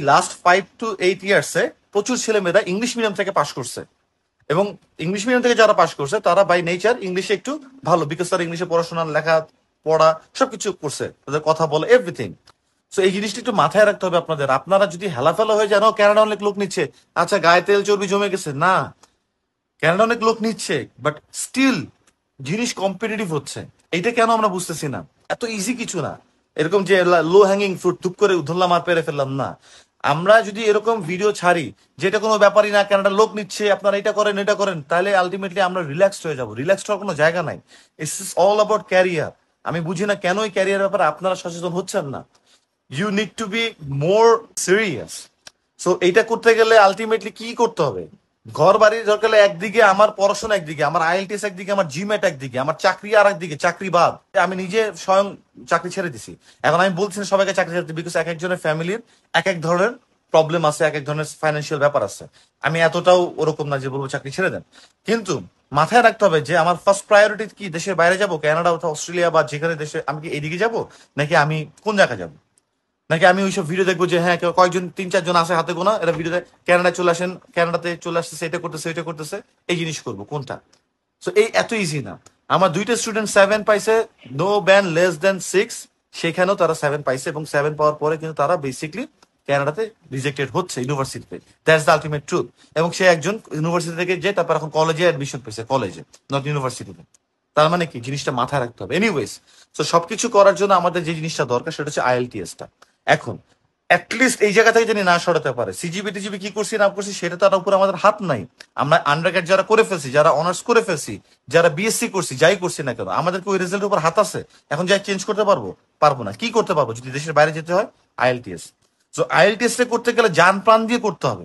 Last 5 to 8 ইয়ার্সে প্রচুর ছেলেমেয়েরা English medium থেকে পাশ করছে, এবং ইংলিশ মিডিয়াম থেকে যারা পাশ করছে তারা বাই নেচার ইংলিশে একটু ভালো, বিকজ তারা ইংলিশে পড়াশোনা, লেখা পড়া সবকিছু করছে, তাদের কথা বলে এভরিথিং। সো এই জিনিসটা একটু মাথায় রাখতে হবে আপনাদের। আপনারা যদি হেলাফেলা হয়ে যান, ক্যানাডা অনেক লোক নিচ্ছে, আচ্ছা গায়ে তেল চর্বি জমে গেছে, না, ক্যানাডা অনেক লোক নিচ্ছে, বাট স্টিল জিনিস কম্পিটিটিভ হচ্ছে। এইটা কেন আমরা বুঝতেছি না? এত ইজি কিছু না এরকম যে লো হ্যাঙ্গিং ফ্রুট টুক করে ধরলাম আর পেরে ফেললাম, না। আমরা যদি এরকম ভিডিও ছাড়ি যেটা কোনো ব্যাপারই না, ক্যানাডা লোক নিচ্ছে, আপনারা এটা করেন এটা করেন, তাহলে আলটিমেটলি আমরা রিল্যাক্সড হয়ে যাবো। রিল্যাক্সড হওয়ার কোনো জায়গা নাই। It's is all about career. আমি বুঝি না কেন এই ক্যারিয়ার ব্যাপারে আপনারা সচেতন হচ্ছেন না। You need to be more serious. So এইটা করতে গেলে আলটিমেটলি কি করতে হবে? ঘর বাড়ির দরকার একদিকে, আমার পড়াশোনা একদিকে, আমার আইএলটিএস একদিকে, আমার জিমেট একদিকে, আমার চাকরি আর একদিকে, চাকরি বাদ। আমি নিজে স্বয়ং চাকরি ছেড়ে দিছি। এখন আমি বলছি না সবাইকে চাকরি ছেড়ে, বিকজ এক একজনের ফ্যামিলির এক এক ধরনের প্রবলেম আছে, এক এক ধরনের ফাইন্যান্সিয়াল ব্যাপার আছে। আমি এতটাও ওরকম না যে বলবো চাকরি ছেড়ে দেন। কিন্তু মাথায় রাখতে হবে যে আমার ফার্স্ট প্রায়োরিটি কি, দেশের বাইরে যাবো, কানাডা অথবা অস্ট্রেলিয়া বা যেখানে দেশে, আমি কি এইদিকে যাবো নাকি আমি কোন জায়গায় যাবো? নাকি আমি ওইসব ভিডিও দেখবো যে হ্যাঁ কয়েকজন 3-4 জন আছে হাতে গোনা, এরা ভিডিওতে ক্যানাডায় চলে আসেন, ক্যানাডাতে চলে আসতেছে, এটা করতেছে এটা করতেছে, এই জিনিস করবো কোনটা? সো এই এত ইজি না। আমার 2টা স্টুডেন্ট 7 পাইছে, নো ব্যান লেস দেন 6, সেখানেও তারা 7 পাইছে, এবং 7 পাওয়ার পরে কিন্তু তারা বেসিকলি ক্যানাডাতে রিজেক্টেড হচ্ছে ইউনিভার্সিটিতে। That's the ultimate truth. এবং সে একজন ইউনিভার্সিটি থেকে যে তারপর এখন কলেজে অ্যাডমিশন পেয়েছে, কলেজে, নট ইউনিভার্সিটিতে। তার মানে কি, জিনিসটা মাথায় রাখতে হবে। এনিওয়েজ, তো সবকিছু করার জন্য আমাদের যে জিনিসটা দরকার সেটা হচ্ছে আইএলটিএসটা। এখন অ্যাটলিস্ট এই জায়গা থেকে যদি না সরাতে পারে, সিজিবি টিজিবি কি করছি না করছি সেটা তার উপর আমাদের হাত নাই। আমরা আন্ডারগ্রেড যারা করে ফেলছি, যারা অনার্স করে ফেলছি, যারা বিএসসি করছি, যাই করছি না কেন, আমাদের কি ওই রেজাল্টের উপর হাত আছে? এখন যাই চেঞ্জ করতে পারবো? পারবো না। কি করতে পারবো? যদি দেশের বাইরে যেতে হয়, আইএলটিএস। সো আইএলটিএস করতে গেলে জান প্রাণ দিয়ে করতে হবে।